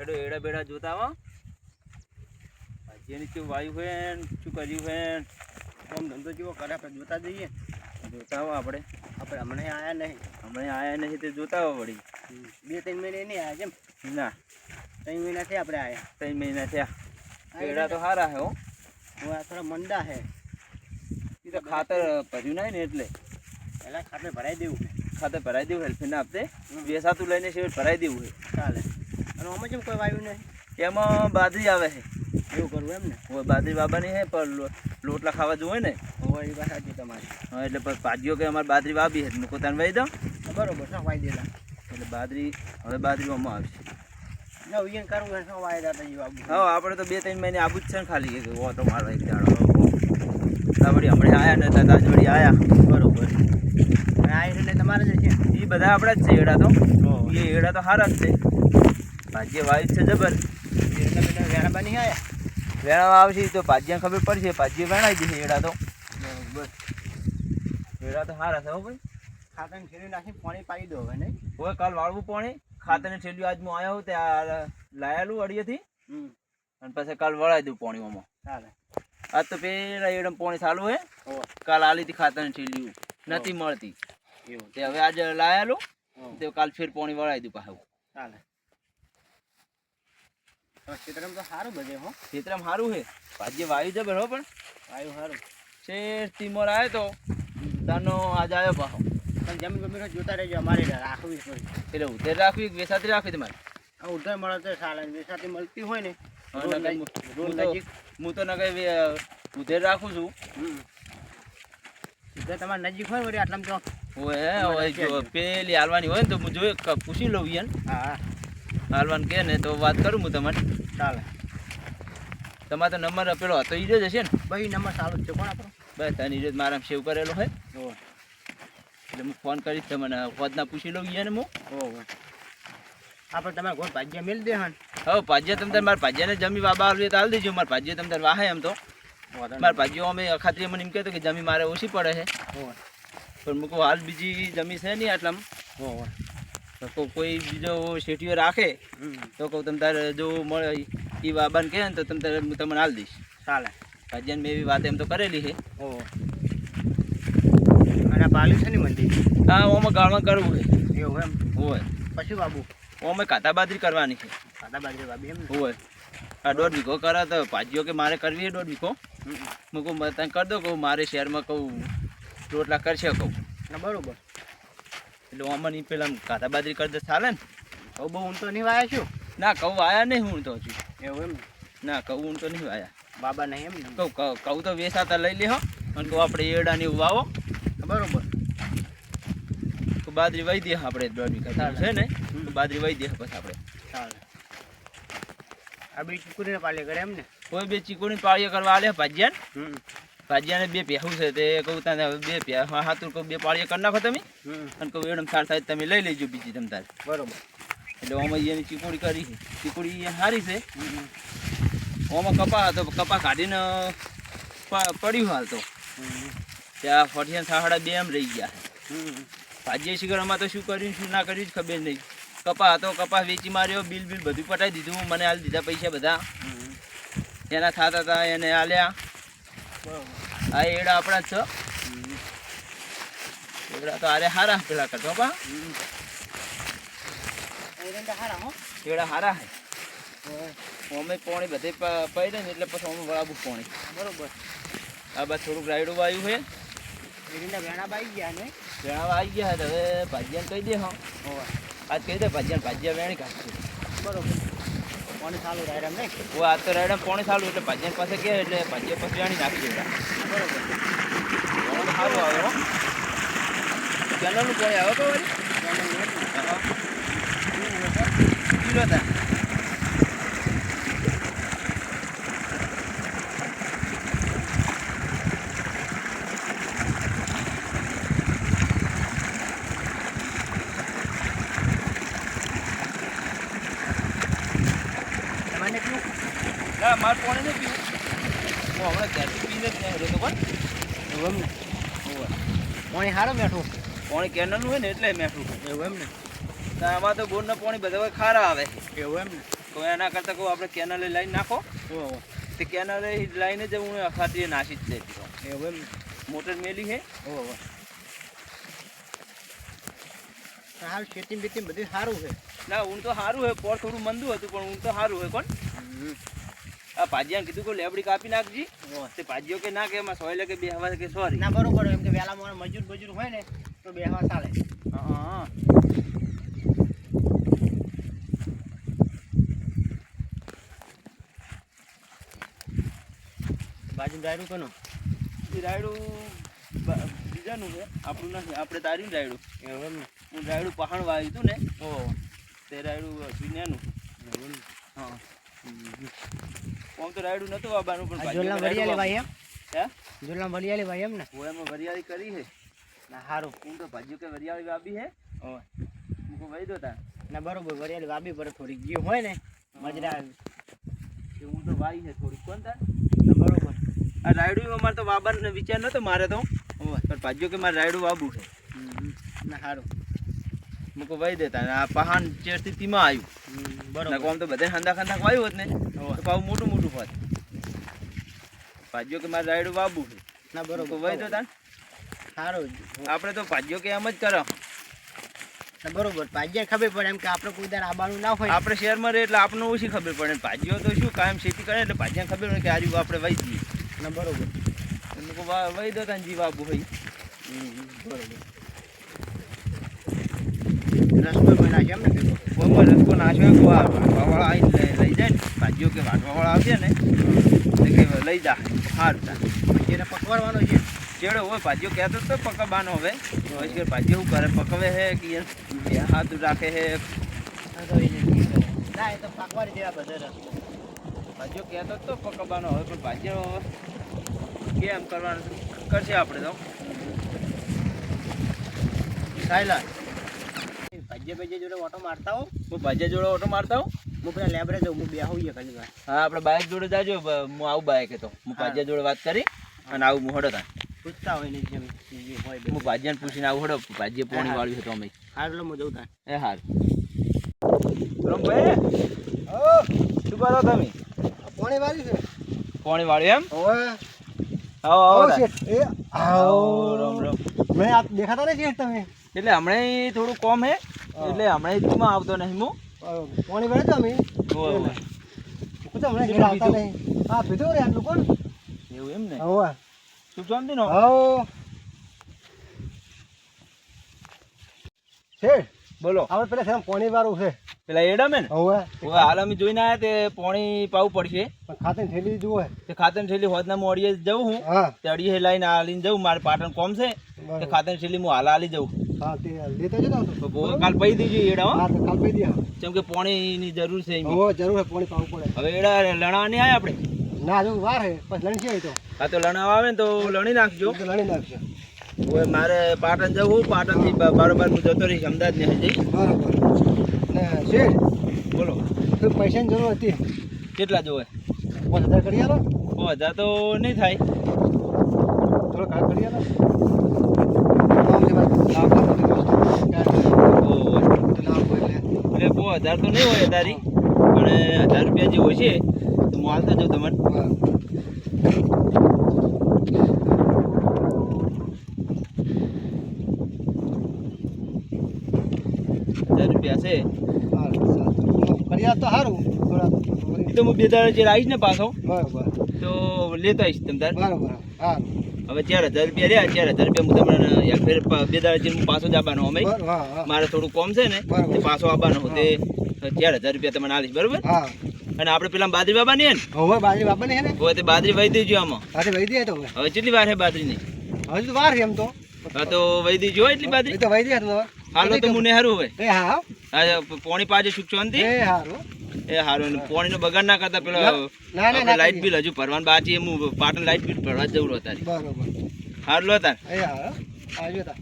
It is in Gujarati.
હેડો એડા બેડા જોતા આવો જેની શું વાયુ હોય ને શું કર્યું હોય આમ ધંધો જેવો કરે આપણે જોતા જઈએ જોતા આવો આપણે હમણાં આયા નહીં તે જોતા આવો વળી 2-3 મહિને નહીં આયા જેમ ના 3 મહિના થયા આપણે આયા 3 મહિના થયા એડા તો સારા હે હો આ થોડા મંદા હે એ તો ખાતર ભર્યું નહીં ને એટલે પહેલાં ખાતર ભરાઈ દેવું ખાતર ભરાઈ દેવું હેલ્ફીને આપતે વેસાતું લઈને છે ભરાઈ દેવું છે ચાલે અને આમાં જેમ કોઈ વાયુ નહીં એમાં બાજરી આવે છે એવું કરવું એમ ને હવે બાજરી વાવવાની છે પણ લોટલા ખાવા જોઈએ ને હવે એ વાત સાચી તમારી હા એટલે પાજીઓ કે અમારે બાજરી વાવી છે મૂકો તને વાવી દઉં બરોબર શું વાઈ દેલા એટલે બાજરી હવે બાજરીમાં આવશે ના ઉયન કરવું હોય શું વાયદા થઈ ગયું હા આપણે તો 2-3 મહિને આબુ જ છે ને ખાલી એક ઓટો મારવા એક દાડો વળી હમણાં આયા ને તાજ વળી આયા બરોબર આ એટલે તમારે જ છે એ બધા આપણા જ છે એડા તો એ એડા તો સારા જ છે ભાજીએ વાવી છે જબર વેણા બની આયા વેણા આવશે તો ભાજીને ખબર પડશે ભાજીએ વેણાઈ જશે એડા તો બસ એડા તો સારા છે હો ભાઈ ખાતર છેલ્લી નાખી પાણી પાઈ દો હવે નહીં હવે કાલ વાળવું પાણી ખાતરને છેલ્લી આજ હું આવ્યો ત્યાં લાયેલું અડીએથી અને પછી કાલ વળાવી દઉં પાણીમાં ચાલે આજ તો પેલા એડમ પાણી ચાલુ હે કાલ આલી હતી ખાતરને છેલ્લી નથી મળતી એવું તે હવે આજે લાયેલું તે કાલ ફેર પાણી વળાવી દઉં પાછું ચાલે ખેતરમાં તો સારું બધે હો ખેતરમાં સારું છે ભાજી વાયુ જબર હો પણ વાયુ સારું શેર તીમોર આવ્યો તો તાનો આજ આવ્યો પાછો પણ જમીન બમીન જોતા રહેજો અમારે રાખવી પડે એટલે ઉધેર રાખવી વેસાતી રાખવી તમારે આ ઉધર મળે તો ચાલે વેસાતી મળતી હોય ને હું તો ન કઈ ઉધેર રાખું છું ઉધર તમારે નજીક હોય વળી આટલામાં તો હોય જો પેલી હાલવાની હોય ને તો હું જોઈ પૂછી લઉં યાર હા હાલવાનું કે ને તો વાત કરું હું તમારે ચાલે તમારે તો નંબર પેલો હતો ઈ જ હશે ને ભાઈ નંબર સારું જ છે કોણ આપણો બસ તને ઈ જ મારા સેવ કરેલો હોય ઓહ એટલે હું ફોન કરીશ તમને ખોદના પૂછી લઉં યાર હું ઓહ આપણે તમારે ઘર ભાજ્યા મેળ દે હન હવે ભાજ્યા તમે મારા ભાજ્યાને જમી વાબા આવવી તો હાલ દેજો મારા ભાજ્યા તમે વાહે એમ તો મારા ભાજીઓ અમે અખાત્રીએ મને એમ કહેતો કે જમી મારે ઓછી પડે છે પણ મૂકો હાલ બીજી જમી છે નહીં આટલામાં તો કોઈ બીજો શેઠીઓ રાખે તો કહું તમે તારે જો મળે એ બાબાને કહે ને તો તમે તારે હું તમને હાલ દઈશ ચાલે ભાજ્યાને મેં એવી વાત એમ તો કરેલી છે ઓહ અને પાલી છે ને મંદિર હા ઓમાં ગાળમાં કરવું છે એવું એમ હોય પછી બાબુ ઓમાં કાતા બાજરી કરવાની છે સાદા બાજરી બાબી એમ હોય આ 1.5 વીઘો કરે તો ભાજીઓ કે મારે કરવી છે 1.5 વીઘો હું કહું તને કરી દો કહું મારે શહેરમાં કહું રોટલા કરશે કહું ના બરોબર એટલે ઓમાં નહીં પેલા કાતા બાજરી કરી દે ચાલે ને કહું બહુ ઊંટો નહીં વાયા છું ના કહું આયા નહીં હું તો હજુ એવું એમ ના કહું હું તો નહીં આયા બાબા નહીં એમ ને કહું તો વેસાતા લઈ લે હો અને કહું આપણે એડાની વાવો બરોબર તો બાજરી વાઈ દે આપણે 1.5 વીઘા છે ને તો બાજરી વાઈ દે પછી આપણે ચાલે આ બી ચીકુડીને પાલે કરે એમ ને કોઈ બે ચીકુની પાળીઓ કરવા આલે ભાજીયાને 2 ભેહું છે તે કહું તને 2 ભેહું હાથું કહું 2 પાળીઓ કરી નાખો તમે અને કહું એડમ સાર થાય તમે લઈ લેજો બીજી તમ તારે બરોબર એટલે ઓમાં એની ચીકુડી કરી છે ચીકુડી સારી છે ઓમાં કપા હતો કપા કાઢીને પડ્યું હાલ તો ત્યાં 48 2 એમ રહી ગયા ભાજીએ શિખરમાં તો શું કર્યું શું ના કર્યું જ ખબર નહીં કપા હતો કપા વેચી માર્યો બિલ બધું પટાઈ દીધું મને હાલ દીધા પૈસા બધા એના થતા હતા એને હાલ્યા આ એડા આપણા જ છે એડા તો આરે હારા પેલા કરતો પા એડા હારા હે અમે પાણી બધે પડે ને એટલે પછી અમે વળાવું પાણી બરોબર આ બસ થોડુંક રાયડું વાયું છે વેણા બાઈ ગયા ને વેણા આવી ગયા હવે ભાજીયાને કહી દે હા આજ કહી દે ભાજીયા વેણી કાઢશે બરોબર પાણી ચાલુ રાયડમ ને ઓ આજ તો રાયડમ પાણી ચાલુ એટલે ભાજીયાને પાસે કહે એટલે ભાજીયા પછી વેણી નાખી દેતા બરોબર સારું આવે હો કેનાલનું પાણી આવે તો વળી કિલો હતા ના મારે પાણી નહીં પીવું હું હમણાં ત્યાંથી પીને જ નહીં રહેતો પણ એવું એમ ને પાણી સારું મેઠું પાણી કેનાલનું હોય ને એટલે મેઠું એવું એમ ને આમાં તો બોરના પાણી બધા ખારા આવે એવું એમ ને તો એના કરતાં કહું આપણે કેનાલે લાઈન નાખો ઓહો તે કેનાલે લાઈને જ હું અખાતી નાસી જ છે એવું એમ મોટર મેલી છે ઓહો હાલ ખેતી બેતી બધું સારું છે ના ઊન તો સારું છે પોર થોડું મંદું હતું પણ ઊન તો સારું છે કોણ આ ભાજીયાને કીધું કે લેબડી કાપી નાખજી તે ભાજીઓ કે ના કે એમાં સોય કે બે હવા કે સોરી ના બરોબર એમ કે વેલા મોડા મજૂર બજૂર હોય ને તો બે હવા ચાલે હા બાજુ ડાયરું કોનો એ રાયડું બીજાનું છે આપણું નથી આપણે તારીને રાયડું એવું એમ ને હું રાયડું પહાણ વાવ્યું હતું ને ઓહો તે રાયડું વિન્યાનું એવું એમ ને હા આમ તો રાયડું નતું વાવવાનું પણ જોલના વરિયાળી ભાઈ એમ હે જોલના વરિયાળી ભાઈ એમ ને હું એમાં વરિયાળી કરી છે ના સારું હું તો ભાજીઓ કે વરિયાળી વાવી છે ઓહો મૂકો વાવી દો તા ના બરોબર વરિયાળી વાબી પર થોડી ગયું હોય ને મજરા એ હું તો વાવી છે થોડીક કોણ તાર ના બરોબર આ રાયડું અમારે તો વાવવાનો વિચાર નતો મારે તો પણ ભાજીઓ કે મારે રાયડું વાવવું છે ના સારું મૂકો વાવી દેતા આ પહાણ જે સ્થિતિમાં આવ્યું બરોબર આમ તો બધા ખંદા ખંદા વાવ્યું હોત ને તો પાછું મોટું મોટું હોત ભાજીઓ કે મારે રાયડું વાવવું છે ના બરોબર બરોબર વાવી દો તાર સારું આપણે તો ભાજીઓ કે એમ જ કરો ના બરોબર પાજ્યા ખબર પડે એમ કે આપણે કોઈ દર આબાનું ના હોય આપણે શહેરમાં રહે એટલે આપણને ઓછી ખબર પડે ભાજીઓ તો શું કાયમ ખેતી કરે એટલે ભાજીને ખબર પડે કે આ રીત આપણે વાવી દઈએ ના બરોબર લોકો વાવી દો તાન જીવ આબુ હોય બરોબર રસગોલ બના છે એમ ને ભેગો કોઈ રસ્તો નાખ્યો કે વાટવાવાળા આવીને લઈ જાય ને ભાજીઓ કે વાટવાવાળા આવશે ને એટલે કે લઈ જા સારું તાન જેને પકવાડવાનો છે ચેડો હોય ભાજીઓ કહેતો તો પકવવાનો હવે કે ભાજીઓ શું કરે પકવે છે કે બે હાથ રાખે છે ના એ તો પાકવાડી જેવા બધા રસ ભાજીઓ કહેતો તો પકવવાનો હવે પણ ભાજીઓ કેમ કરવાનું કરશે આપણે તો સાયલા ભાજ્ય જોડે ઓટો મારતા હો હું ભાજીયા જોડે ઓટો મારતા હોઉં હું પેલા લેબરે જાઉં હું બે હોઈએ ઘણી વાર હા આપણે બાઇક જોડે જાજો હું આવું બાઇક તો હું ભાજીયા જોડે વાત કરી અને આવું હું હડો તાન પૂછતા હોય ને જેમ જે હોય હું ભાજીયાને પૂછીને આવું હડો ભાજીએ પોણી વાળ્યું હતું અમે હાર એટલે હું જઉં તાન એ હાર ભાઈ શું કરો તમે પાણી વાળી છે પોણી વાળ્યું એમ ઓય આવો આવો તાન. શેઠ એ આવો રામ રામ મને આ દેખાતા નહીં શેઠ તમે એટલે હમણાં થોડું કોમ હે એટલે હમણાં ઇતમાં આવતો નહીં હું પાણી વાળે તો અમે ઓય. હું તો હમણાં ઘેર આવતા નહીં હા પીધું રે આટલું કોણ એવું એમ ને હવે શું શાંતિ નો હો શેઠ બોલો આપણે પેલા સેમ પાણી વાળું છે પેલા એડા મેં ને હવે હવે હાલ અમે જોઈને આવ્યા તે પોણી પાવું પડશે પણ ખાતે થેલી જુઓ તે ખાતર થેલી હોદના મોડીએ જવું હું હા તે અડીએ લાઈને હાલીને જવું મારે પાટણ કોમ છે તે ખાતર થેલી હું હાલ હાલી જવું હા તે લેતા જતા તો કાલ પહી દીજો એડા હો હા તો કાલ પી દે કેમ કે પોણીની જરૂર છે એમાં. હવે જરૂર છે પાણી પાવું પડે હવે એડા લણવા નહીં આવ્યા આપણે ના જો વાર છે પછી લણી છે તો આ તો લણવા આવે ને તો લણી નાખજો તો લણી નાખશે હવે મારે પાટણ જવું પાટણથી બારોબાર હું જતો રહીશ અમદાવાદ ને જઈ બરાબર ને શેઠ બોલો તો પૈસાની જરૂર હતી કેટલા જોવે 5000 કરી આલો 5000 તો નહીં થાય થોડો કામ કરી આલો નામ છે ભાઈ નામ ઓહો. નામ હોય એટલે એટલે 5000 તો નહીં હોય તારી પણ 1000 રૂપિયા જે હોય છે તો હું હાલતો જાઉં તમને હા 1000 રૂપિયા છે કરી આલ તો સારું થોડા એ તો હું 2 દાડા જે આવીશ ને પાછો બરાબર તો લેતો આવીશ તમ તાર બરાબર હા હવે 4000 રૂપિયા રહ્યા 4000 રૂપિયા હું તમને એક ફેર 2 દાડા જે હું પાછો જ આવવાનો અમે હા હા મારે થોડું કોમ છે ને બરાબર. તે પાછો આવવાનો હું તે 4000 રૂપિયા તમને આલીશ બરોબર હા અને આપણે પેલા બાજરી બાબાની હે ને હવે બાજરી બાપા ને હે ને હવે તે બાજરી વાઈ દેજો આમાં આજે વહી દે તો હવે હવે કેટલી વાર છે બાજરીની હજુ તો વાર છે એમ તો હા તો વહી દેજો હો એટલી એ બાજરી તો વહી દે તો હાલો તો મને હારું હવે એ હા આ પોણી પાજે સુખ શાંતિ એ હારું એ હારું ને પોણીનો બગાડ ના કરતા પેલો ના, ના, ના લાઈટ કરીએ. બિલ હજુ ભરવાનું બાકી હું પાટણ લાઈટ બિલ ભરવા જ જવું તારી બરોબર હારું લો તાર એ હા આવજો તા